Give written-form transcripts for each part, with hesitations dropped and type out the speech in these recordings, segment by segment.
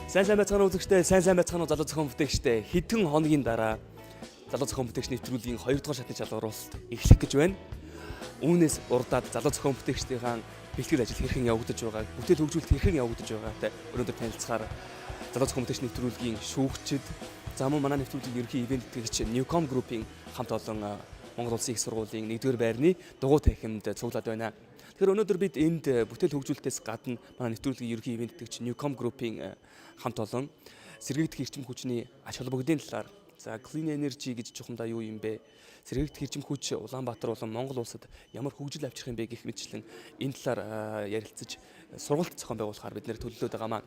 Сайн байцгаана үзэгчдээ, сайн байцгаана залуу зохион бүтээгчдээ. Хэдэн хоногийн дараа залуу зохион бүтээгч нэвтрүүлгийн 2 дугаар шатны шалгууруулалт эхлэх гэж байна. Үүнээс урдаад залуу зохион бүтээгчдийн бэлтгэл ажил хэрхэн явагдаж байгааг, бүтээл хөгжүүлэлт хэрхэн явагдаж байгаатай өнөөдөр танилцахаар залуу зохион бүтээгч нэвтрүүлгийн шүүгчид, за мөн манай нэвтрүүлгийн ерөнхий ивент тэтгэгч Newcom Group-ийн хамт олон Монгол Улсын их сургуулийн 1-р байрны дугуй танхимд цуглаад байна. Тэгэхээр өнөөдөр бид энд бүтээл хөгжүүлэлтээс гадна манай нэвтрүүлгийн ерөнхий ивент тэтгэгч Newcom Group-ийн хамт олон сэргээгдэх эрчим хүчний ач холбогдолын талаар, за clean energy гэж чухамдаа юу юм бэ? Сэргээгдэх эрчим хүч Улаанбаатар болон Монгол улсад ямар хөгжил авчрах юм бэ гэх мэтчлэн энэ талаар ярилцаж сургалт зохион байгуулахаар бид нэр төлөвлөд байгаамаа.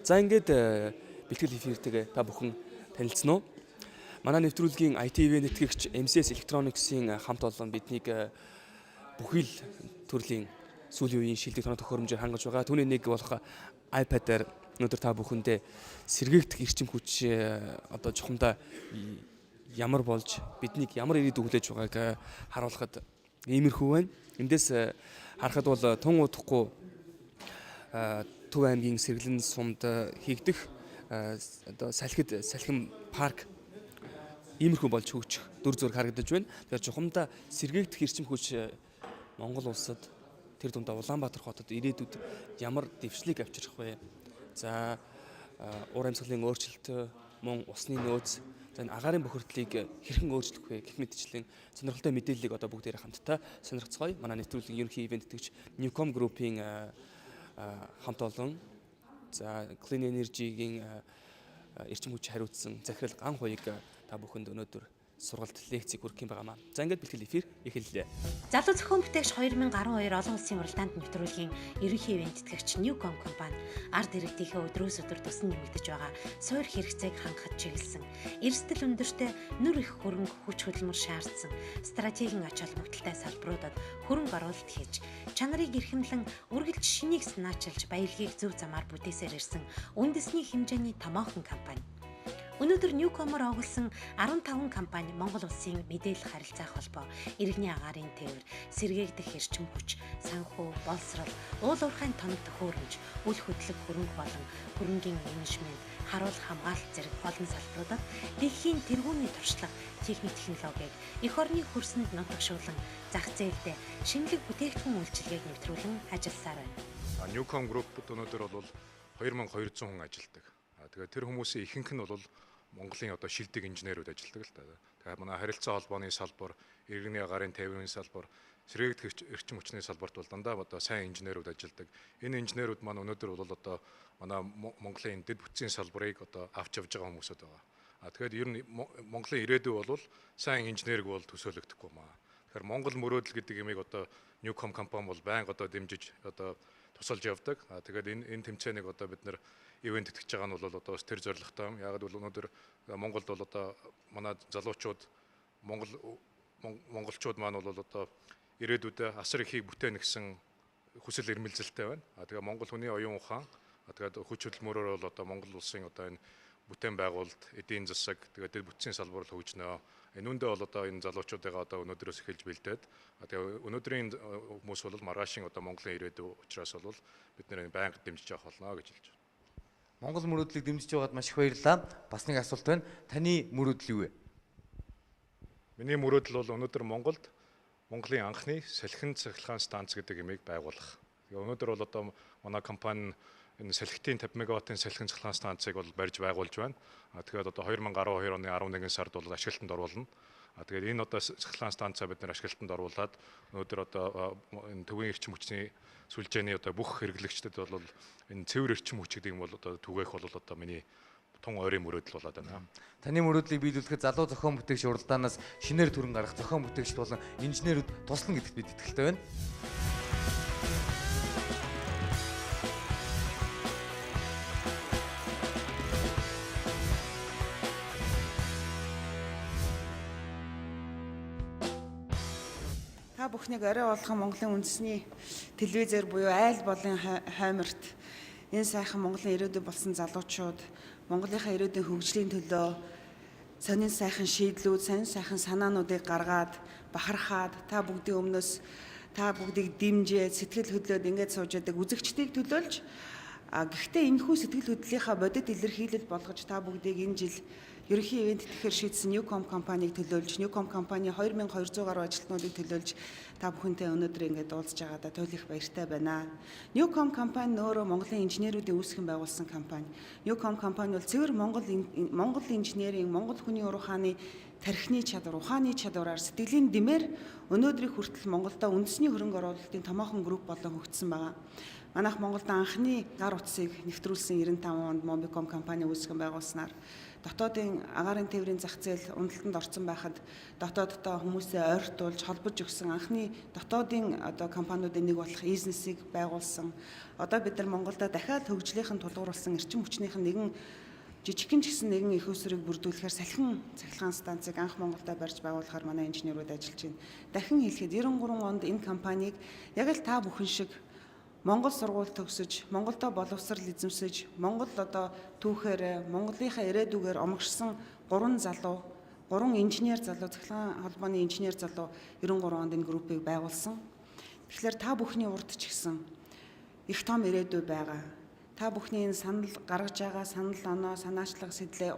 За ингээд бэлтгэл эфиртэйгээ та бүхэн танилцсан уу? Манай нэвтрүүлгийн IT ивент тэтгэгч MCS Electronics-ийн хамт олон биднийг бүхий л төрлийн сүүлийн үеийн шилдэг тоног төхөөрөмжөөр хангаж байгаа. Түүний нэг болох iPad-аар өнөөдөр та бүхэндээ сэргээгдэх эрчим хүч одоо чухамдаа ямар болж биднийг ямар ирээдүйд хүлээж байгааг харуулхад иймэрхүү байна. Эндээс харахад бол тун удахгүй Төв аймгийн Сэргэлэн сумд хийгдэх одоо салхин парк иймэрхүү болж хөгжих дүр зураг харагдаж байна. Тэгэхээр чухамдаа сэргээгдэх эрчим хүч Монгол улсад тэр дундаа Улаанбаатар хотод ирээдүйд ямар дэвшлиг авчрах вэ? За уур амьсгалын өөрчлөлт, мөн усны нөөц, за агаарын бохирдлыг хэрхэн өөрчлөх вэ гэх мэтчлэн сонирхолтой мэдээллийг одоо бүгдээрээ хамтдаа сонирхцгоё. Манай нэвтрүүлгийн ерөнхий ивент тэтгэгч Newcom Group-ийн хамт олон за Clean Energy-гийн эрчим хүч хариуцсан захирал Ган Хуйг та бүхэнд өнөөдөр сургалт лекцийг хүргэх юм байгаамаа. За ингээд бэлтгэл эфир эхэллээ. Залуу зохион бүтээгч 2012 олон улсын уралдаанд нэвтрүүлгийн ерөнхий ивент тэтгэгч Newcom компани ард иргэдийнхээ өдрөөс өдөр тусан нэмэгдэж байгаа суур хэрэгцээг хангахад чиглэсэн, эрсдэл өндөртэй нүр их хөрөнгө хүч хөдөлмөр шаардсан стратегийн ач холбогдолтой салбаруудад хөрөнгө оруулалт хийж, чанарыг эрхэмлэн үргэлж шинийг санаачилж баялагийг зөв замаар бүтээсээр ирсэн үндэсний хэмжээний томоохон компани. Өнөөдөр Newcom-оор оголсон 15 компани Монгол улсын мэдээлэл харилцаах холбоо, иргэний агаарын тээвэр, сэргээгдэх эрчим хүч, санхүү, боловсрол, уул уурхайн тоног төхөөрөмж, үл хөдлөх хөрөнгө болон хөрөнгийн менежмент, харуул хамгаалалт зэрэг олон салбаруудад дэлхийн тэргүүний туршлага, техник технологиг эх орны хөрсөнд нутагшуулан зах зээлдээ шинэлэг бүтээгдэхүүн үйлчилгээг нэвтрүүлэн ажилласаар байна. Newcom Group-д өнөөдөр бол 2200 хүн ажилладаг. Тэгээд тэр хүмүүсийн ихэнх нь бол Монголын одоо шилдэг инженерүүд ажилладаг л та. Тэгээд манай харилцаа холбооны салбар, иргэний агаарын тээврийн салбар, сэргээгдэх эрчим хүчний салбарт бол дандаа одоо сайн инженерүүд ажилладаг. Энэ инженерүүд маань өнөөдөр бол одоо манай Монголын дэд бүтцийн салбарыг одоо авч явж байгаа хүмүүсүүд байгаа. Тэгээд ер нь Монголын ирээдүй бол сайн инженерг бол төсөөлөгдөхгүй маа. Тэгэхээр Монгол мөрөөдөл гэдэг ямиг одоо Newcom компани бол байнга одоо дэмжиж одоо тусалж явдаг. Тэгээд энэ тэмцээнийг одоо бид нэр ивент тэтгэж байгаа нь бол одоо тэр зорилготой юм. Яг бол өнөөдөр Монголд бол одоо манай залуучууд монголчууд маань бол одоо ирээдүйдээ асар ихийг бүтээнэ гэсэн хүсэл эрмэлзэлтэй байна. Тэгээ Монгол хүний оюун ухаан, тэгээд хүч хөдөлмөрөөр бол одоо Монгол улсын одоо энэ бүтээн байгуулалт, эдийн засаг, тэгээд бүтцийн салбар бол хөгжнөө. Энэ үндэ бол одоо энэ залуучуудаа одоо өнөөдрөөс эхэлж бэлдээд тэгээ өнөөдрийн хүмүүс бол маргаашийн одоо Монголын ирээдүй учраас бол бид нэр байнга дэмжиж явах болно гэж хэлж байна. Монгол мөрөөдлийг дэмжиж байгаад маш их баярлалаа. Бас нэг асуулт байна. Таны мөрөөдөл юу вэ? Миний мөрөөдөл бол өнөөдөр Монголын анхны салхин цахилгаан станц гэдэг ямиг байгуулах. Тэгээ өнөөдөр бол одоо манай компани энэ салхитын 50 мегаваттын салхин цахилгаан станцыг бол барьж байгуулж байна. Тэгээд одоо 2012 оны 11 сард бол ашиглалтанд оруулна. Тэгээд энэ одоо цахилгаан станцаа бид нэр ашиглалтанд оруулаад өнөөдөр одоо энэ төвийн эрчим хүчний сүлжээний одоо бүх хэрэглэгчдэд бол энэ цэвэр эрчим хүч гэдэг юм бол одоо түгээх бол одоо миний тун ойрын мөрөөдөл болоод байна. Таны мөрөөдлийг биелүүлэхэд залуу зохион бүтээгч уралдаанаас шинээр төрөн гарах зохион бүтээгчд болон инженерүүд туслана гэдэгт бид итгэлтэй байна. Та бүхнийг орой болгон Монголын үндэсний телевизээр буюу айл болын хойморт энэ сайхан Монголын ирээдүй болсон залуучууд Монголынхаа ирээдүйн хөгжлийн төлөө сонин сайхан шийдлүүд, сонин сайхан санаануудыг гаргаад бахархаад та бүгдийн өмнөөс та бүгдийг дэмжиж, сэтгэл хөдлөөд ингэж сууж байдаг үзэгчдийг төлөөлж Гэхдээ энэхүү сэтгэл хөдлөлийнхаа бодит илэрхийлэл болгож та бүгдийг энэ жил ерөнхий ивент тэтгэхэр шийдсэн Newcom компанийг төлөөлж, Newcom компани 2200 гаруй ажилтнуудыг төлөөлж та бүхэнтэй өнөөдөр ингэж уулзж байгаадаа туйлах баяртай байна. Newcom компани өөрөө Монголын инженеруудын үүсгэн байгуулсан компани. Newcom компани бол цэвэр Монгол инженерийн, Монгол хүний уран ухааны тархины чадвар, ухааны чадвараар сэтгэлийн дэмээр өнөөдрийг хүртэл Монголдо үндэсний хөрөнгө оруулалтын томоохон групп болон хөгжсөн байгаа. Манайх Монголд анхны гар утсыг нэвтрүүлсэн 95 онд Mobicom компани үүсгэн байгуулснаар дотоодын агаарын тээврийн зах зээл уналтанд орсон байхад дотооддоо хүмүүсээ ойртуулж холбож өгсөн анхны дотоодын компаниудын нэг болох бизнесийг байгуулсан. Одоо бид нар Монголда дахиад хөгжлийнхэн тулгуурласан эрчим хүчнийхэн нэгэн жижигхэн ч гэсэн нэгэн их усрыг бүрдүүлэхээр салхин цахилгаан станцыг анх Монголда барьж байгуулахаар манай инженерүүд ажиллаж байна. Дахин хэлэхэд 93 онд энэ компанийг яг л та бүхэн шиг Монгол сургууль төгсөж, Монголдо боловсрал эзэмсэж, Монгол одоо түүхээр Монголынхаа ирээдүгээр омгшсан 3 инженер залуу, цахилгаан холбооны инженер залуу 93 онд энэ группийг байгуулсан. Тэгэхээр та бүхний урд ч гэсэн их том ирээдүй байгаа. Та бүхний энэ санал гаргаж байгаа санал оноо, санаачлаг сэтлээ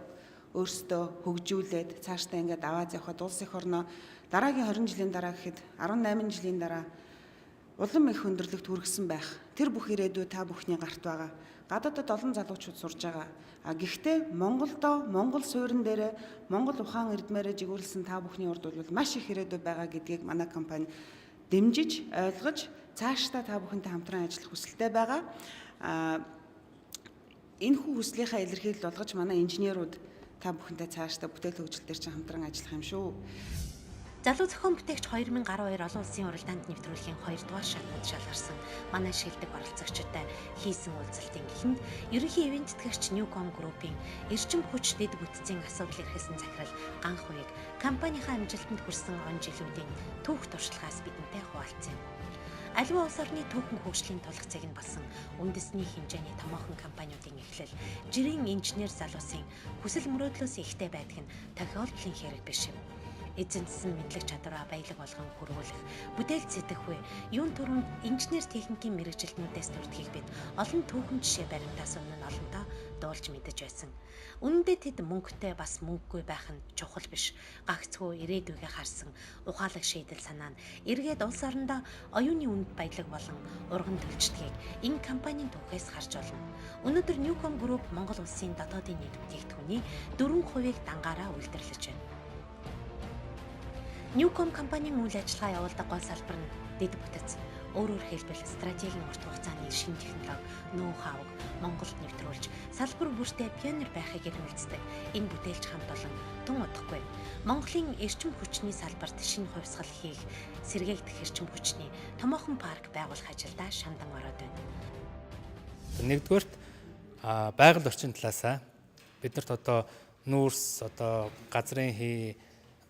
өөрсдөө хөгжүүлээд цаашдаа ингээд аваад явхад улс их орноо дараагийн 20 жилийн дараа гэхэд 18 жилийн дараа улам их өндөрлөгт хүргэсэн байх. Тэр бүх ирээдүй та бүхний гарт байгаа. Гадаадд олон залуучууд сурж байгаа. Гэхдээ Монголдо, Монгол суурин дээр Монгол ухаан эрдмээрээ жигүүлсэн та бүхний урд бол маш их ирээдүй байгаа гэдгийг манай компани дэмжиж, ойлгож, цаашдаа та бүхэнтэй хамтран ажиллах хүсэлтэй байгаа. Энэхүү хүслийнхаа илэрхийлэл болгож манай инженерүүд та бүхэнтэй цаашдаа бүтээл хөгжил дээр чинь хамтран ажиллах юм шүү. Залуу зохион бүтээгч 2012 олон улсын уралдаанд нэвтрүүлгийн 2 дугаар шатнд шалгарсан манай шилдэг оролцогчтой хийсэн уулзалтын эхэнд ерөнхий ивент тэтгэгч Newcom Group-ийн эрчим хүч дэд бүтцийн асуудал эрхэлсэн захирал Ганх Хуйг компанийнхаа амжилтанд хүрсэн он жилүүдийн түүх туршлагаас бидэнтэй хуваалцсан. Аливаа улс орны түүхэн хөгжлийн тулгцыг нь болсон үндэсний хэмжээний томоохон компаниудын эхлэл жирийн инженер залуусын хүсэл мөрөөдлөөс ихтэй байдаг нь тохиолдлын хэрэг биш юм. Эзэнтсэн мэдлэг чадвараа баялаг болгон хөрвүүлэх, бүтээл зэтэх үе, юун түрүүнд инженер техникийн мэрэгжилтнүүдээс төрдгийг бид олон түүхэн жишээ баримтаас өмнө олонтоо дуулж мэдэж байсан. Үнэндээ тэд мөнгөтэй бас мөнгөгүй байх нь чухал биш. Гагцхүү ирээдүйгээ харсан ухаалаг шийдэл санаа нь эргээд улс орондоо оюуны үнд баялаг болон урган төлждгийг энэ компанийн түүхээс харж болно. Өнөөдөр Newcom Group Монгол улсын дотоодын нийт бүтээгдэхүүний 4% дангаараа үйлдвэрлэж байна. Newcom компанийн үйл ажиллагаа явуулдаг гол салбар нь дэд бүтэц. Өөрөөр хэлбэл стратегийн урт хугацааны шинэ технологи, ноу-хауг Монголд нэвтрүүлж, салбар бүртээ пионер байхыг илэрхийлдэг. Энэ бүтээлч хамт олон тун удахгүй. Монголын эрчим хүчний салбарт шинэ хувьсгал хийх, сэргээгдэх эрчим хүчний томоохон парк байгуулах ажилдаа шандан ороод байна. Нэгдүгээрт байгаль орчин талаасаа биднэрт одоо нүүрс, одоо газрын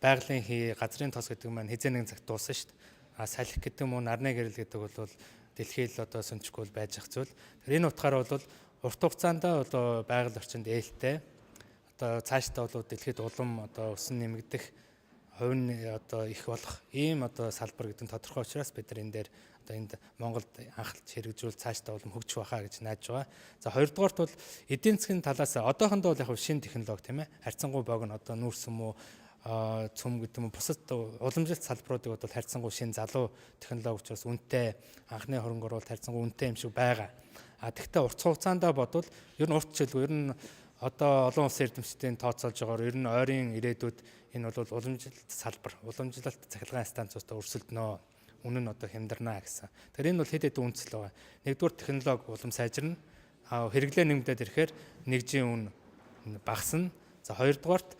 байгалийн газрын тос гэдэг маань хизээ нэгэн цагт дууссан шүү дээ. Салхи гэдэг юм уу, нарны гэрэл гэдэг бол дэлхийд л одоо сончгүй байж ах зүйл. Тэгэхээр энэ утгаараа бол урт хугацаанд одоо байгаль орчинд ээлтэй одоо цаашдаа бол дэлхийд улам одоо өсөн нэмэгдэх хувь нь одоо их болох ийм одоо салбар гэдэг нь тодорхой учраас бид нар энэ дээр одоо энд Монголд анхаарч хэрэгжүүл цаашдаа улам хөгжих байхаа гэж найдаж байгаа. За хоёрдугаарт бол эдийн засгийн талаас одоохондоо бол яг шинэ технологи тийм ээ харьцангуй богино одоо нүүрс юм уу цөм гэдэг юм бусад уламжлалт салбаруудыг бол харьцангуй шинэ залуу технологи учраас үнэтэй анхны хөрөнгө оруулалт харьцангуй үнэтэй юм шиг байгаа. Тэгвэл урт хугацаанд бодвол ер нь урт жилгүй ер нь одоо олон улсын эрдэмтдийн тооцоолж байгаагаар ер нь ойрын ирээдүйд энэ бол уламжлалт салбар, уламжлалт цахилгаан станцуудаа өрсөлдөнө. Үнэн нь одоо хямдарнаа гэсэн. Тэгэхээр энэ бол хэд хэдэн үндэслэл байгаа. Нэгдүгээр технологи улам сайжирна. Хэрэглээ нэмэгдээд ирэхээр нэгжийн үн багасна. За хоёрдугаарт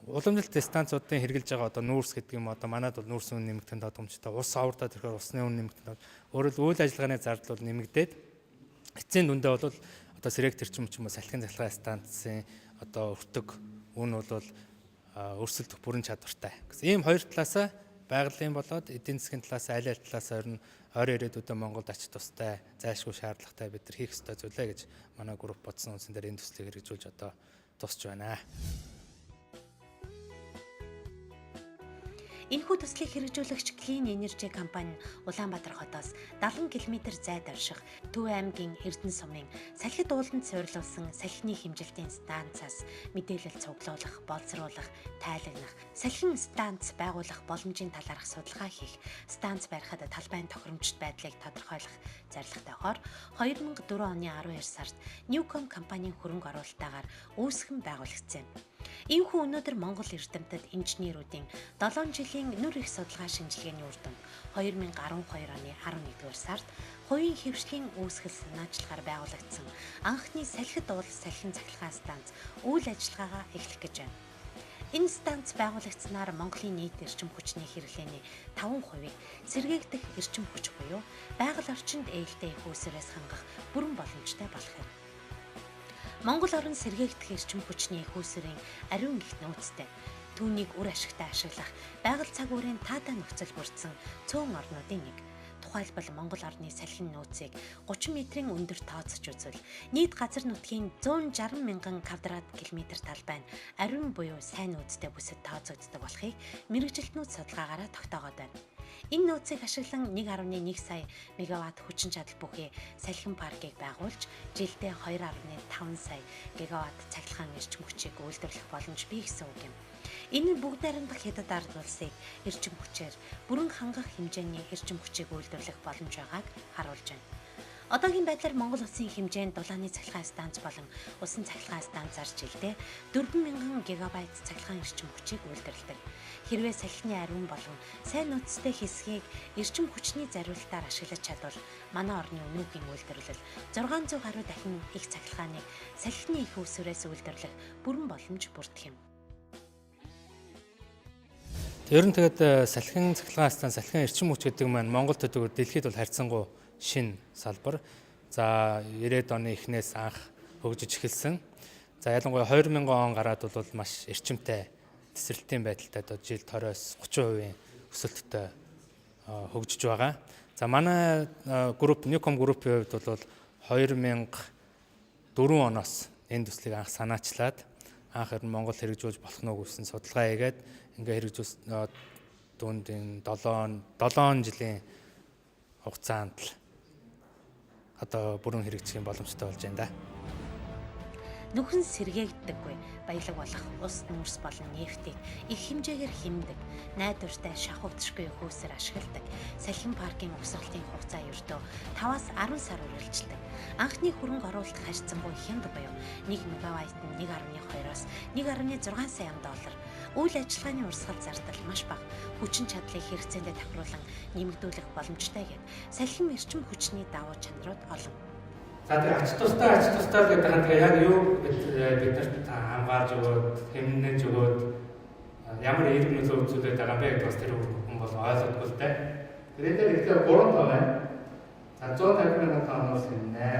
уламжлалт станцуудын хэрэгжилж байгаа одоо нүүрс гэдэг юм одоо манайд бол нүүрс үн нэмэгдэх тохиолдолтой ус авардаад ирэхээр усны үн нэмэгдэх. Өөрөөр үйл ажиллагааны зардал бол нэмэгдээд эцсийн дүндээ бол одоо сэрэг төрчим ч юм уу салхин цахилгаан станцын одоо өртөг үн бол өрсөлдөх бүрэн чадвартай. Ийм хоёр талаасаа байгалийн болоод эдийн засгийн талаасаа аль талаасаа ер нь ойрын ирээдүйдээ Монголд ач тустай зайлшгүй шаардлагатай бид нар хийх ёстой зүйлээ гэж манай групп бодсон үндсэн дээр энэ төслийг хэрэгжүүлж одоо тусч байна. Энэхүү төслийг хэрэгжүүлэгч Clean Energy компани Улаанбаатар хотоос 70 км зайд орших Төв аймгийн Эрдэнэ сумын салхит ууланд суурилуулсан салхины хэмжилтийн станцаас мэдээлэл цуглуулах, боловсруулах, тайлагнах, салхин станц байгуулах боломжийн талаарх судалгаа хийх, станц барихад талбайн тохиромжтой байдлыг тодорхойлох зорилготойгоор 2004 оны 12 сард Newcom компанийн хөрөнгө оруулалтаагаар үүсгэн байгуулагдсан. Иймхүү өнөөдөр Монгол эрдэмтэд инженеруудын 7 жилийн нүр их судалгаа шинжилгээний үр дүнд 2012 оны 11-р сард хувийн хэвшлийн үүсгэл санаачлагаар байгуулагдсан анхны салхит уул салхин цахилгаан станц үйл ажиллагаагаа эхлэх гэж байна. Энэ станц байгуулагдсанаар Монголын нийт эрчим хүчний хэрэглээний 5%-ийг сэргээгдэх эрчим хүч буюу байгаль орчинд ээлтэй их үүсвэрээс хангах бүрэн боломжтой болох юм. Монгол орн сэргээгдэх эрчим хүчний их үүсвэрийн ариун их нөөцтэй түүнийг үр ашигтай ашиглах байгаль цаг уурын таатай нөхцөл бүрдсэн цөөн орнуудын нэг. Тухайлбал Монгол орны салхин нөөцийг 30 метрийн өндөр тооцож үзвэл нийт газар нутгийн 160 мянган квадрат километр талбай нь ариун буюу сайн нөөцтэй бүсэд тооцогддог болохыг мэргэжилтнүүд судалгаагаараа тогтоогоод байна. Энэ нөөцийг ашиглан 1.1 сая мегаватт хүчин чадал бүхий салхин паркийг байгуулж жилдээ 2.5 сая гигаватт цахилгаан эрчим хүчийг үйлдвэрлэх боломж бий гэсэн үг юм. Энэ бүгд найрамдах хятад ард улсыг эрчим хүчээр бүрэн хангах хэмжээний эрчим хүчийг үйлдвэрлэх боломж байгааг харуулж байна. Одоогийн байдлаар Монгол улсын хэмжээнд дулааны цахилгаан станц болон усан цахилгаан станцаар жилдээ 4000 гигабайт цахилгаан эрчим хүчийг үйлдвэрлэдэг. Хэрвээ салхины ариун болон сайн нөөцтэй хэсгийг эрчим хүчний зориулалтаар ашиглаж чадвал манай орны өнөөгийн үйлдвэрлэл 600 гаруй дахин их цахилгааныг салхины их үүсвэрээс үйлдвэрлэх бүрэн боломж бүрдэх юм. Ер нь тэгээд салхин цахилгаан станц, салхин эрчим хүч гэдэг маань Монгол төдийгүй дэлхийд бол харьцангуй шин салбар. За 90-ад оны эхнээс анх хөгжиж эхэлсэн. За ялангуяа 2000 он гараад бол маш эрчимтэй тесрэлтийн байдалтай одоо жил 20-оос 30% өсөлттэй хөгжиж байгаа. За манай групп Newcom группийн хувьд бол 2004 оноос энэ төслийг анх санаачлаад анх Монгол хэрэгжүүлж болох нь гэсэн судалгаа хийгээд ингээ хэрэгжүүлсэн дунд энэ 7 жилийн хугацаанд л одоо бүрэн хэрэгжих боломжтой болж байна да. Нүхэн сэргээгддэггүй баялаг болох ус нүүрс болон нефтийг их хэмжээгээр хэмндэг, найдвартай шахагдшгүй хөөсөр ашигладаг. Салхин паркийн угсралтын хугацаа ердөө 5-аас 10 сар үргэлжилдэг. Анхны хөрөнгө оруулалт харьцангуй хямд буюу 1 мегаватт нь 1.2-оос 1.6 сая доллар. Үйл ажиллагааны урсгал зардал маш бага. Хүчин чадлыг хэрэгцээндээ тохируулан нэмэгдүүлэх боломжтой гэд салхин эрчим хүчний давуу чанарууд олон. За тэр ач тустай гэдэг нь яг юу биднэрт хамгаалж өгөөд, хэмнэж өгөөд ямар эерэг нөлөө үзүүлээд байгаа бэ гэдгээс тэр хүн бол ойлгодгүй л дээ. Тэгээд энэ ихтэй 3 тоо байна. За 150 мянган тонноос хэмнэ.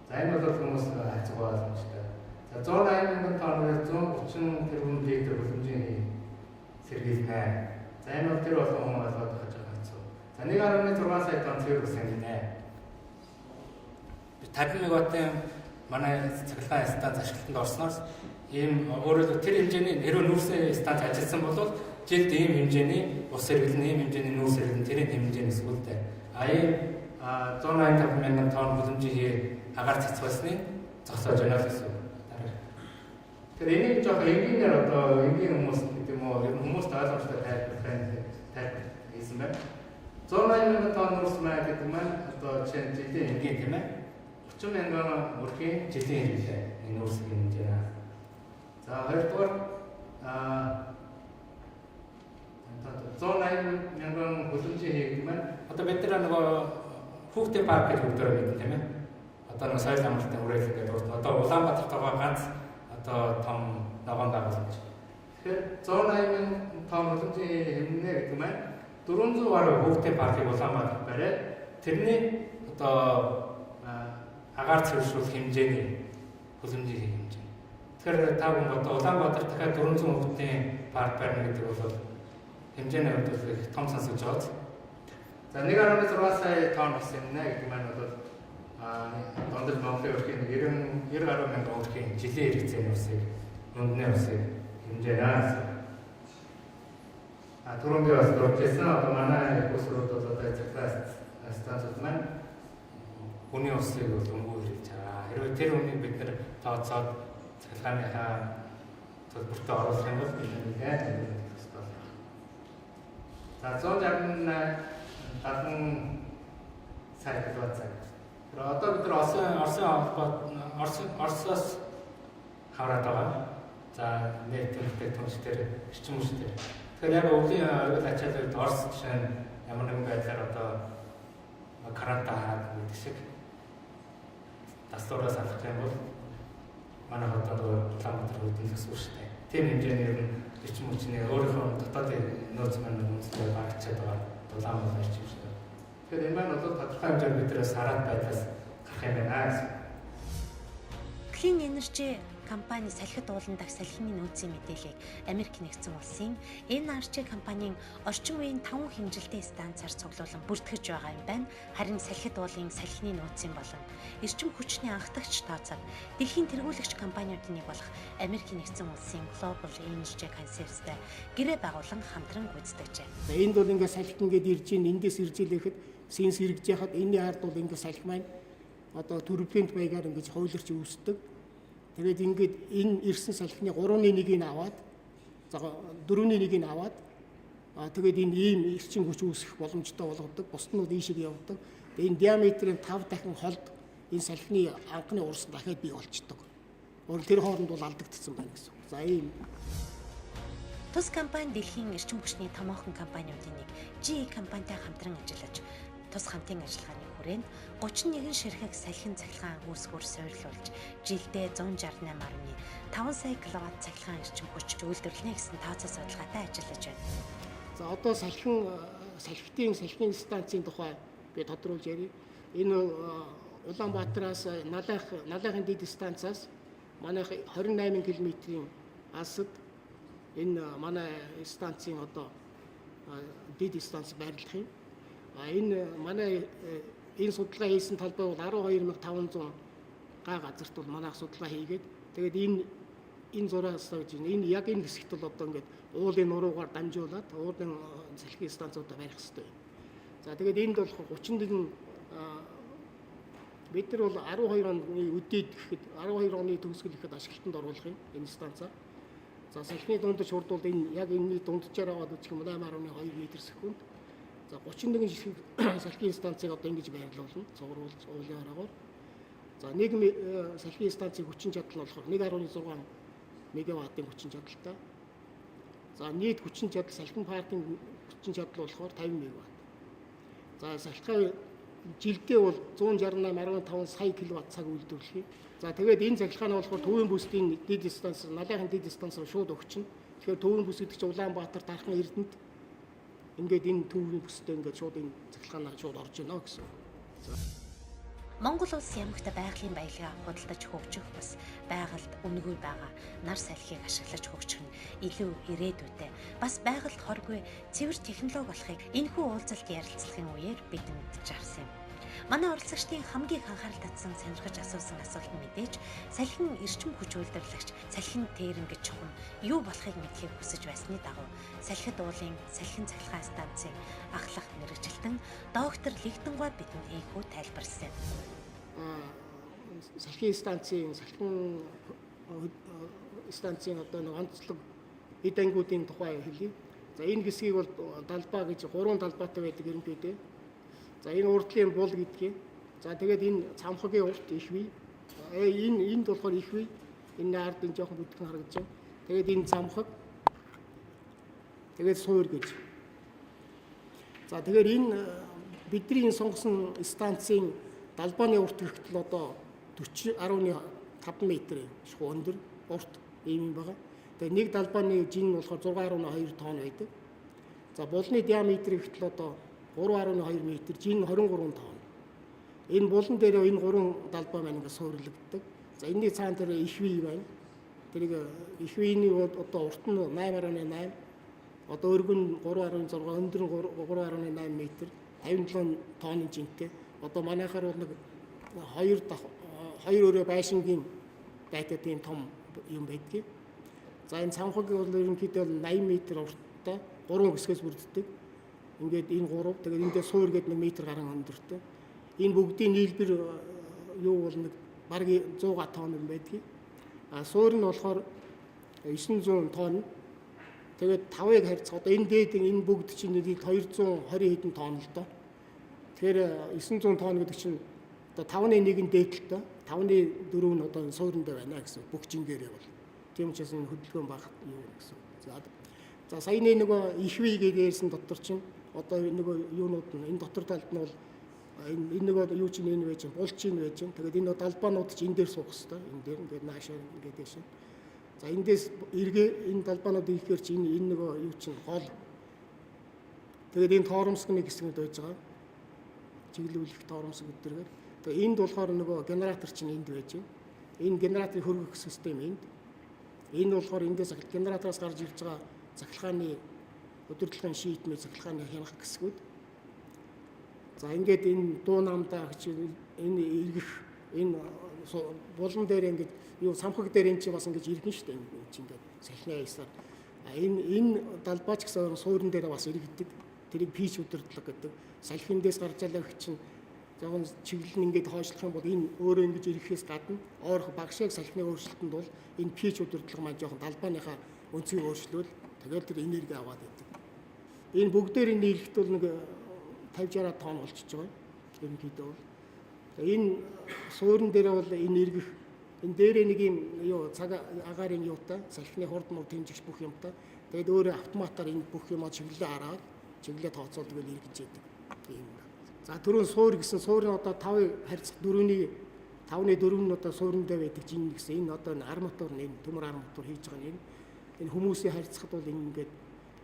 За энэ бол хүмүүс хайцгаа ойлгомжтой. За 180 мянган тонноос 130 тэрбум литр хүлэмжийн сэргийлнэ. За энэ бол тэр олон хүн ойлгоод байгаа хэцүү. За 1.6 сая тонн цэвэр ус хэмнэ. 50 мегаваттын манай цахилгаан станц ашиглалтанд орсноос ийм өөрөөр тэр хэмжээний хэрвээ нүүрсийн станц ажилласан бол жилд ийм хэмжээний ус сэргэлэн, ийм хэмжээний нүүрс сэргэлэн тэрийн хэмжээний сүлдээ. Ийм 185 мянган тонн хүлэмжийн агаар цэцвэсний зогсоож байна гэсэн үг. Тэр энийг жоох энгийнээр одоо энгийн хүмүүс гэдэг юм уу, хүмүүст ойлгомжтой тайлбар хийсэн байна. 180 мянган тонн нүүрс маа гэдэг маань одоо жишээ нь жилийн энгийн тийм ээ. 30 мянган өрхийн жилийн хэрэглээ энэ нүүрсийн хэмжээ. За хоёрдугаар 180 мянган хүлэмжийн хийгдэх маань одоо бид нар нөгөө хүүхдийн парк гэж өгдөөр байдаг тийм ээ. Одоо нөгөө соёл амралтын хүрээлэн гэдэг одоо Улаанбаатарт байгаа ганц одоо том ногоон байгууламж. Тэгэхээр 180 мянган тонн хүлэмжийн хэмнэ гэдэг маань 400 гаруй хүүхдийн паркийг Улаанбаатарт бариад тэрний одоо агаар цэвэршүүлэх хэмжээний хүлэмжийн хэмжээ. Тэгэхээр та бүхэн одоо Улаанбаатар дахиад 400 хүүхдийн парк барина гэдэг бол хэмжээний хувьд их том сонсож байгаа. За 1.6 сая тонн ус хэмнэ гэдэг маань бол дондож Монголын өрхийн 90 гаруй мянган өрхийн жилийн хэрэгцээний усыг, үндэсний усыг хэмжээнэ. түрүүндээ бас дуржсэн одоо манай бүсрүүд бол одоо цахилгаан станцууд маань хүний усыг бол өнгөө хэлж байгаа. Хэрвээ тэр үнийг бид нэр тооцоод цахилгааныхаа төлбөртөө оруулах юм бол бид нэлээд өндөр хэвээр байна. За 168 сая киловатт цаг. Одоо бид нар Оросоос хараад байгаа. За нийт төлөвтэй түншлэлээр эрчим хүчтэй. Тэгэхээр яг өвлийн оргил ачааллыг Орос жишээ нь ямар нэгэн байдлаар одоо карантин хаад гэдэг шиг таслуураас алах юм бол манай одоо Улаанбаатар хөдөлгөөс гэсэн үг шүү дээ. Тийм хэмжээний эрчим хүчний өөрийнхөө дотоодын нөөц маань үнэлгээ багцаад байгаа Улаанбаатар эрчим хүч. Тэгэхээр энэ маань бол тодорхой хэмжээгээр бидрээс хараад байдлаас гарах юм байна гэсэн. Clean Energy компани салхид уулан дахь салхины нөөцийн мэдээллийг Америк нэгдсэн улсын NRC компанийн орчин үеийн 5 хэмжилтийн станцаар цуглуулан бүртгэж байгаа юм байна. Харин салхид уулын салхины нөөцийн болон эрчим хүчний анхдагч тооцоод дэлхийн тэргүүлэгч компаниудын нэг болох Америк нэгдсэн улсын Global Energy Concepts-тэй гэрээ байгуулан хамтран гүйцэтгэжээ. Энд бол ингээд салхи ингээд ирж ийн эндээс ирж ирэхэд синс ирж яхад энэний ард бол ингээд салхи маань одоо турбулент маягаар ингээд хойлорч үүсдэг. Тэгээд ингээд энэ ирсэн салхины 3-1-ийг аваад за 4-1-ийг аваад тэгээд энэ ийм эрчим хүч үүсэх боломжтой болгодог. Бусднууд ийшээ явдаг. Энэ диаметрийн 5 дахин холд энэ салхины анхны урс дахиад бий болчдөг. Тэр хооронд бол алдагдсан байна гэсэн. За ийм Тус компани дэлхийн эрчим хүчний томоохон компаниудын нэг GE компанитай хамтран ажиллаж тус хамтын ажиллагааны хүрээнд 31 ширхэг салхин цахилгаан үүсгүүр суйрлуулж жилдээ 168.5 сая киловатт цахилгаан эрчим хүч үйлдвэрлэнэ гэсэн тооцоо судалгаатай ажиллаж байна. за одоо салхитын станцын тухай би тодруулж ярив. Энэ Улаанбаатараас Налайхын дэд станцаас манайх 28 км-ийн алсад энэ манай станцын одоо дэд станц байрлах юм. Энэ манай энэ судалгаа хийсэн талбай бол 12,500 га газарт бол манайх судалгаа хийгээд тэгээд энэ зураас гэж энэ яг энэ хэсэгт бол одоо ингээд уулын нуруугаар дамжуулаад уулын салхины станцуудаа барих хэрэгтэй. За тэгээд энд бол 34 бид нар бол 12 оны үдээд гэхэд 12 оны төгсгөл гэхэд ашиглалтанд оруулах юм энэ станцаа. За салхины дундаж хурд бол энэ яг энэний дунджаар аваад үчих юм 8.2 м/сек. За 31 жишг салхины станцыг одоо ингэж байрлуулна. Цугруулж уулын аргаар. За нэг салхины станцын хүчин чадал нь болохоор 1.6 мегаваттын хүчин чадалтай. За нийт хүчин чадал салхин паркийн хүчин чадал болохоор 50 мегаватт. За салхины жилдээ бол 168.15 сая киловатт цаг үйлдвэрлэх юм. За тэгээд энэ цахилгаан нь болохоор төвийн бүсдийн дэд станц, Налайхын дэд станц руу шууд өгчин. Тэгэхээр төвийн бүс гэдэг чинь Улаанбаатар, Дархан, Эрдэнэт ингээд энэ төвийн бүстэй ингээд шууд энэ цахилгаанаа шууд орж ийнэ гэсэн. Монгол улс ямагта байгалийн баялгаа худалдаж хөгжих бус байгальд үнэгүй байгаа нар салхийг ашиглаж хөгжих нь илүү ирээдүйтэй. Бас байгальд хоргүй цэвэр технологи болохыг энэхүү уулзалт ярилцлагын үеэр бид мэдж авсан юм. Манай оролцогчдын хамгийн анхаарал татсан сонирхож асуусан асуулт нь мэдээж салхин эрчим хүч үйлдвэрлэгч салхин тээрэнгэж чухам юу болохыг мэдхийг хүсэж байсны дагуу салхид уулын салхин цахилгаан станцын ахлах мэргэжилтэн доктор Лигдэнгаа бидэнд ийхүү тайлбарласан. Салхины станцын одоо нэг онцлог эд ангиудын тухай хэлье. За энэ хэсгийг бол далбаа гэж 3 далбаатай байдаг ерөнхийдөө. За энэ урдлын бул гэдгийг. За тэгээд энэ цамхагийн урт их бий. Энд болохоор их бий. Энэ ард энэ жоохон бүтгэн харагдаж байна. Тэгээд энэ цамхаг. Тэгээд суур гэж. За тэгэхээр энэ бидний сонгосон станцын далбааны урт хүртэл одоо 40.5 м шуу өндөр урт ийм байгаа. Тэгээд нэг далбааны жин нь болохоор 6.2 тонн байдаг. За булны диаметр хүртэл одоо 3.2 м, жин 23 тонн. Энэ булан дээр энэ 3 далбаа маань ингээд суурилагддаг. За энэний цаана дээр их вий байна. Тэрийг их вийний одоо урт нь 8.8, одоо өргөн 3.6, өндөр нь 3.8 м, 57 тонны жинтэй. Одоо манайхаар бол нэг 2 өрөө байшингийн байтай тийм том юм байдгийг. За энэ цамхаг бол ерөнхийдөө 80 м урттай. 3 хэсгээс бүрддэг. Ингээд энэ 3 тэгээд эндээ суур гэдэг 1 метр гаруй өндөртэй. Энэ бүгдийн нийлбэр юу бол нэг бараг 100 тонн байдгийг. А суур нь болохоор 900 тонн. Тэгээд 5-ыг харьцах одоо энэ дээд энэ бүгд чинь нэг 220 хэдэн тонн л доо. Тэгэхээр 900 тонн гэдэг чинь одоо 5-ны 1 нь дээд л доо. 5-ны 4 нь одоо суурин дээр байна гэсэн бүх жингээр явал. Тийм учраас энэ хөдөлгөөн баг юу гэсэн. За саяны нөгөө ихвий гэдээсэн дотор чинь одоо нөгөө юунууд нь энэ дотор талд нь бол энэ нөгөө юу чинь энэ байж булч чинь байж. Тэгээд энэ далбаанууд чинь энэ дээр суух хэвээр. Энэ дээр ингээд наашаа ингээд дэшин. За эндээс эргээ энэ далбаанууд ихээр чинь энэ нөгөө юу чинь гол. Тэгээд энэ тоормсгны хэсгүүд байж байгаа. Чиглүүлэх тоормсг өдрөөр. Тэгээд энд болохоор нөгөө генератор чинь энд байж байна. Энэ генераторын хөргөх систем энд. Энэ болохоор эндээс генератороос гарч ирж байгаа цахилгааны өдөртлөгийн шийтмээ цахилгааны хянах хэсгүүд. За ингээд энэ дуу намдаа гэж энэ эргэх энэ булан дээр ингээд юу самхаг дээр энэ чи бас ингэж иргэн штэ энэ чи ингээд сахины аясаар энэ далбаач гэсэн суурин дээр бас иргэдэг. Тэрийг пич өдөртлөг гэдэг. Салхиндээс гарч ялах чинь жоохон чиглэл нь ингээд хойшлох юм бол энэ өөрөө ингэж ирэхээс гадна ойрох багшааг салхины өөрчлөлтөнд бол энэ пич өдөртлөг маань жоохон далбааныхаа өнцгийг өөрчлөвөл тэгэл тэр энерги аваад байдаг. Энэ бүгдээр нийлэхэд бол нэг 50-60 тонн болчихж байгаа. Ерөнхийдөө бол. Энэ суурин дээр бол энэ эргэх энэ дээрээ нэг юм юу цаг агаарын юутай салхины хурд муу тэмжигч бүх юмтай. Тэгээд өөрөө автоматар энэ бүх юмаа чиглэлээ хараад чиглэлээ тооцоолдог л эргэж яадаг. Тийм. За түрүүн суур гэсэн суурин одоо 5-ыг харьцах 4-ний 5-ны 4 нь одоо сууриндаа байдаг жин гэсэн энэ одоо арматур энэ төмөр арматур хийж байгаа нь энэ хүмүүсийн харьцахад бол энэ ингээд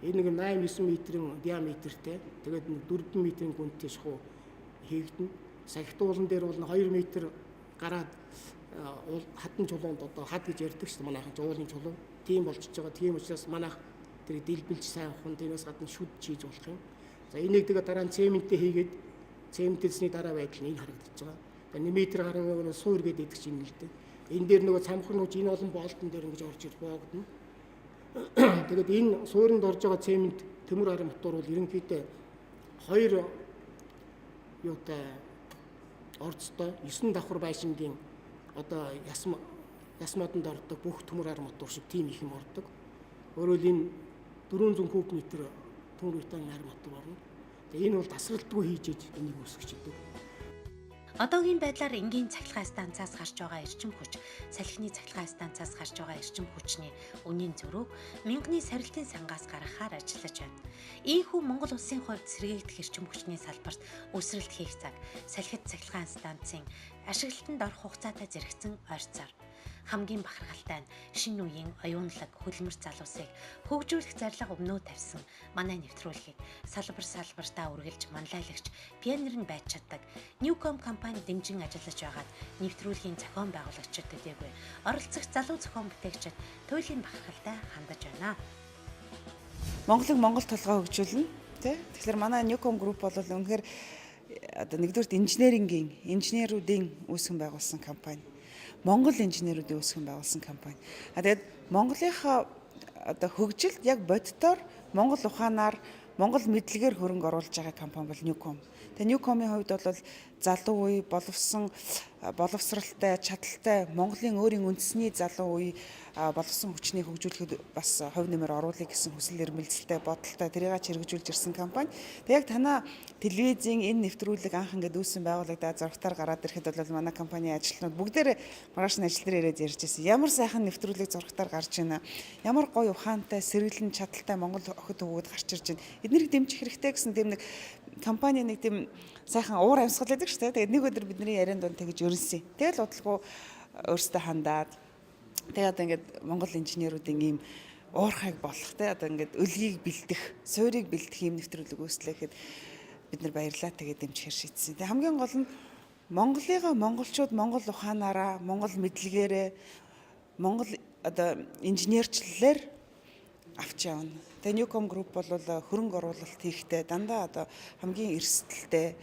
энэ нэг 8-9 метрийн диаметртэй тэгээд 4 метрийн гүнтэй шахуу хийгдэн. Сахитуулан дээр бол 2 метр гараад хатан чулуунд одоо хад гэж ярьдаг шүү дээ манайхан жуулын чулуу. Тийм болчихж байгаа. Тийм учраас манайх тэр дэлбэлж сайн ухын тэрнээс гадна шүд хийж болох юм. За энийг тэгээ дараа нь цементтэй хийгээд цементэлсний дараа байдал нь энэ харагдаж байгаа. Тэгээ 1 метр гаруй нөгөө суур гэдэг чинь л дээ. Энэ дээр нөгөө цамхагнууч энэ олон боолтон дээр ингэж орж ир боогдно. Тэгээд энэ суурьнд орж байгаа цемент төмөр арматур бол ерөнхийдөө 2 юутай орцтой 9 давхар байшингийн одоо яс модонд ордог бүх төмөр арматур шиг тийм их юм ордог. Өөрөөр энэ 400 куб метр төмөр бетон арматур орно. Тэгээ энэ бол тасралтгүй хийж энийг үүсгэж идэв. Одоогийн байдлаар энгийн цахилгаан станцаас гарч байгаа эрчим хүч, салхины цахилгаан станцаас гарч байгаа эрчим хүчний үнийн зөрүүг мянганы сорилтын сангаас гаргахаар ажиллаж байна. Ийхүү Монгол улсын хувьд сэргээгдэх эрчим хүчний салбарт өсрэлт хийх цаг, салхит цахилгаан станцын ашиглалтанд орох хугацаатай зэрэгцэн ойрцоор хамгийн бахархалтай нь шинэ үеийн оюунлаг хөдөлмөр залуусыг хөгжүүлэх зарлага өмнөө тавьсан манай нэвтрүүлгийг салбартаа үргэлж манлайлагч пионер нь байж чаддаг Newcom компани дэмжин ажиллаж байгаад нэвтрүүлгийн зохион байгуулагчид төдийгүй оролцогч залуу зохион бүтээгчид туйлын бахархалтай хандаж байна. Монголыг Монгол толгой хөгжүүлнэ тий. Тэгэхээр манай Newcom Group бол үнэхээр одоо нэгдүгürt инженеруудын үүсгэн байгуулсан компани. Монгол инженеруудын үүсгэн байгуулсан компани. Тэгээд Монголынхаа одоо хөгжилд яг боддоор Монгол ухаанаар Монгол мэдлэгээр хөрөнгө оруулж байгаа компани бол Newcom. Тэгээ Newcom-ийн хувьд бол залуу үе боловсралтай, чадaltaй Монголын өөрийн үндэсний залуу үе боловсон хүчний хөгжүүлэхэд бас хувь нэмэр оруулах гэсэн хүсэл эрмэлзэлтэй бодолтой тэрийг хэрэгжүүлж ирсэн компани. Тэг яг танаа телевизийн энэ нэвтрүүлэг анх ингээд үүсгэн байгуулагдаад зургатаар гараад ирэхэд бол манай компанийн ажилтнууд бүгдээрээ маргааш нь ажил дээр ирээд ярьж байсан. Ямар сайхан нэвтрүүлэг зургатаар гарч байна. Ямар гоё ухаантай, сэргэлэн чадaltaй Монгол охид өвгөд гарч ирж байна. Эднийг дэмжих хэрэгтэй гэсэн тийм нэг компани нэг тийм сайхан уур амьсгал байдаг шүү дээ. Тэгээд нэг өдөр бидний ярианд донд тэгж өрнөсөн. Тэгэл удалгүй өөртөө хандаад тэгээд ингээд Монгол инженеруудын ийм уурхайг болох те одоо ингээд өлгийг бэлдэх, суурийг бэлдэх юм нэвтрүүлэг үүслэхэд бид нар баярлаа тэгээд дэмжихэр шийдсэн. Тэгээд хамгийн гол нь Монголыгаа монголчууд Монгол ухаанаараа, Монгол мэдлэгээрээ, Монгол одоо инженерчлэлээр авч явна. Тэгээ Newcom Group бол хөрөнгө оруулалт хийхдээ дандаа одоо хамгийн эрсдэлтэй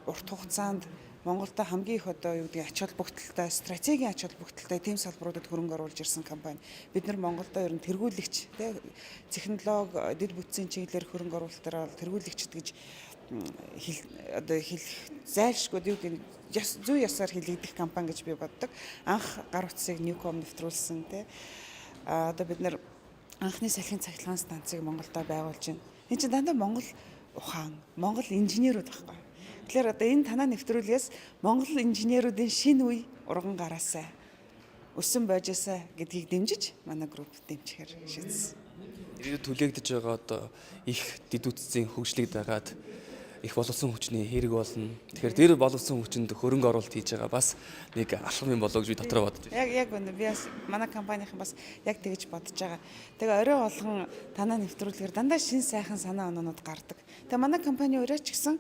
урт хугацаанд Монголда хамгийн их одоо юу гэдэг ач холбогдолтой, стратегийн ач холбогдолтой тэм салбаруудад хөрөнгө оруулж ирсэн компани. Бид нар Монголдо ер нь тэргүүлэгч, технологи, дэд бүтцийн чиглэлээр хөрөнгө оруулалтаар тэргүүлэгчд гэж одоо хэлэх зайлшгүй юу гэдэг зүй ясаар хилэгдэх компани гэж би боддог. Анх гар утсыг Newcom нэвтрүүлсэн одоо бид нар анхны салхин цахилгаан станцыг Монголдо байгуулж байна. Энэ чинь дандаа Монгол ухаан, Монгол инженерүүд байхгүй. Тэгэхээр одоо энэ танаа нэвтрүүлгээс Монгол инженерүүдийн шинэ үе урган гараасаа өсөн бойжсаа гэдгийг дэмжиж манай групп дэмжихээр шийдсэн. Ирээдүйд түлээгдэж байгаа одоо их дэд үтцийн хөгжлийг дагаад их боловсон хүчний хэрэг болно. Тэгэхээр тэр боловсон хүчинд хөрөнгө оруулалт хийж байгаа бас нэг алхам юм болоо гэж би дотроо бодож байна. Яг үнэ би бас манай компанийн бас яг тэгж бодож байгаа. Тэгээ орой болгон танаа нэвтрүүлгээр дандаа шин сайхан санаа оноонууд гардаг. Тэгээ манай компани өөрөө ч гэсэн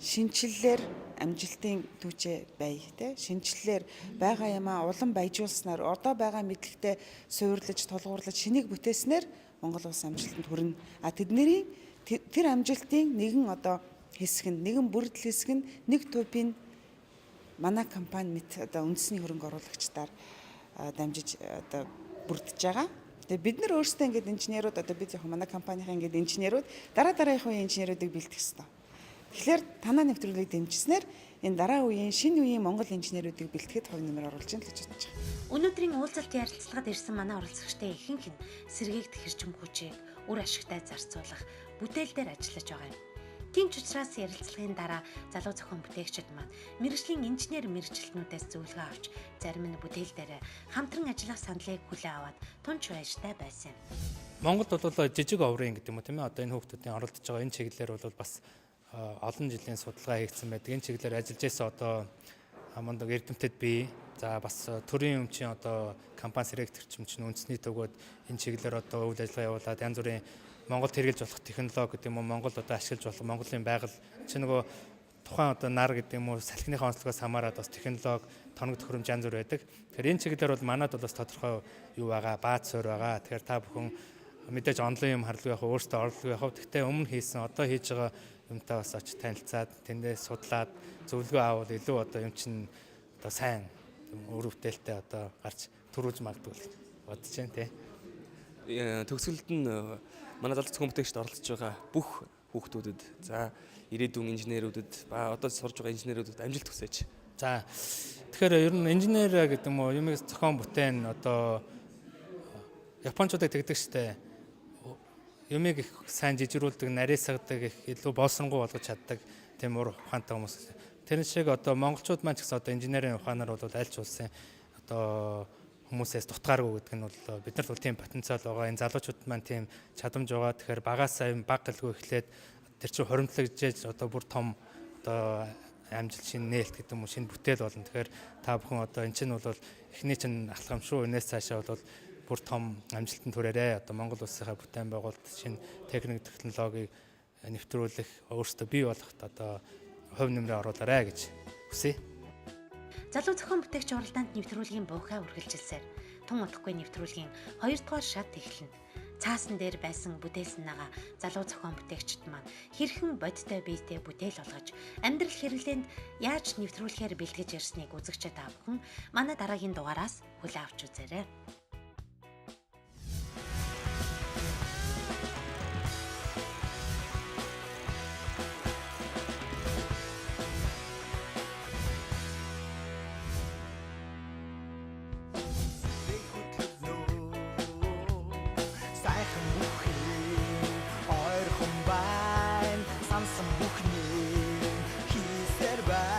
шинжлэлээр амжилтын түүчээ бай шинжлэлээр байгаа юмаа улам баяжуулснаар одоо байгаа мэдлэгтэй суйрлаж тулгуурлаж шинийг бүтээснээр Монгол улс амжилтанд хүрнэ. Тэдний тэр амжилтын нэгэн одоо хэсэг нь нэгэн бүрдэл хэсэг нь нэг төвийн манай компани мэт одоо үндэсний хөрөнгө оруулагчдаар дамжиж одоо бүрдэж байгаа. Тэгээ бид нар өөрсдөө ингээд инженерүүд одоо бид яг манай компанийн ингээд инженерүүд дараагийнхын инженерүүдийг бэлтгэх хэрэгтэй. Тэгэхээр танаа нэвтрүүлгийг дэмжснээр энэ дараа үеийн шинэ үеийн Монгол инженерүүдийг бэлтгэхэд хувь нэмэр оруулж байна гэж бодож байгаа. Өнөөдрийн уулзалт ярилцлагад ирсэн манай оролцогчдын ихэнх нь сэргээгдэх хэрчим хүчийг үр ашигтай зарцуулах бүтээл дээр ажиллаж байгаа юм. Тийм ч учраас ярилцлагын дараа залуу зохион бүтээгчид маань мэргэжлийн инженер мэргэжилтнүүдээс зөвлөгөө авч зарим нь бүтээл дээр хамтран ажиллах саналыг хүлээн аваад тунч баяртай байсан юм. Монголд бол жижиг оврын гэдэг юм уу тийм ээ одоо энэ хүүхдүүдийн оролдож байгаа энэ чиглэлээр бол бас олон жилийн судалгаа хийгдсэн байдаг. Энэ чиглэлээр ажиллаж байсан одоо мундаг эрдэмтэд бий. За бас төрийн өмчийн одоо компани сэргээгчид чинь үндэсний төгөөд энэ чиглэлээр одоо үйл ажиллагаа явуулаад янз бүрийн Монголд хэрэгжилж болох технологи гэдэг юм уу Монгол одоо ашиглаж болох Монголын байгаль чи нөгөө тухайн одоо нар гэдэг юм уу салхиныхаа онцлогоос хамаарат бас технологи тоног төхөөрөмж янз бүр байдаг. Тэгэхээр энэ чиглэлээр бол манайд бол бас тодорхой юу байгаа бааз суурь байгаа. Тэгэхээр та бүхэн мэдээж онлайн юм харлаг явах өөртөө орлого явах. Гэхдээ өмнө хийсэн одоо хийж байгаа юмтай бас очиж танилцаад тэндээс судлаад зөвлөгөө авал илүү одоо юм чинь одоо сайн өр бүтээлтэй одоо гарч төрүүлж магадгүй гэж бодож байна тий. Төгсгөлд нь манай залуу зохион бүтээгчд оролцож байгаа бүх хүүхдүүдэд за ирээдүйн инженерүүдэд ба одоо сурж байгаа инженерүүдэд амжилт хүсье. За тэгэхээр ер нь инженер гэдэг юм уу юмыг зохион бүтээн одоо японочдод тэгдэг штэ юмыг их сайн жижигрүүлдэг, нарийсгадаг, их илүү болсонгуй болгож чаддаг тийм ур ухаантай хүмүүс. Тэр шиг одоо монголчууд маань ч гэсэн одоо инженерийн ухаанаар бол аль ч улсын одоо хүмүүсээс дутгааргүй гэдэг нь бол биднэрт бол тийм потенциал байгаа. Энэ залуучууд маань тийм чадамж байгаа. Тэгэхээр багаасаа юм баг гэлгүй эхлээд тэр чинь хоримтлагжээж одоо бүр том одоо амжилт шинэ нээлт гэдэг юм уу шинэ бүтээл болно. Тэгэхээр та бүхэн одоо эн чинь бол эхний чинь алхам шүү. Энээс цаашаа бол бүр том амжилтанд хүрээрээ одоо Монгол улсынхаа бүтээн байгуулалт шинэ техник технологиг нэвтрүүлэх өөрсдөө бий болгоход одоо хувь нэмрээ оруулаарай гэж хүсье. Залуу зохион бүтээгч уралдаанд нэвтрүүлгийн буухаа үргэлжилсээр тун удахгүй нэвтрүүлгийн 2 дугаар шат эхэлнэ. Цаасан дээр байсан бүтээл санаагаа залуу зохион бүтээгчид маань хэрхэн бодтой биетэй бүтээл болгож амьдрал хэрэглээнд яаж нэвтрүүлэхээр бэлтгэж ирснийг үзэгчид та бүхэн манай дараагийн дугаараас хүлээн авч үзээрэй. Ойрхон байна, сансан бүхний хийсээр байна.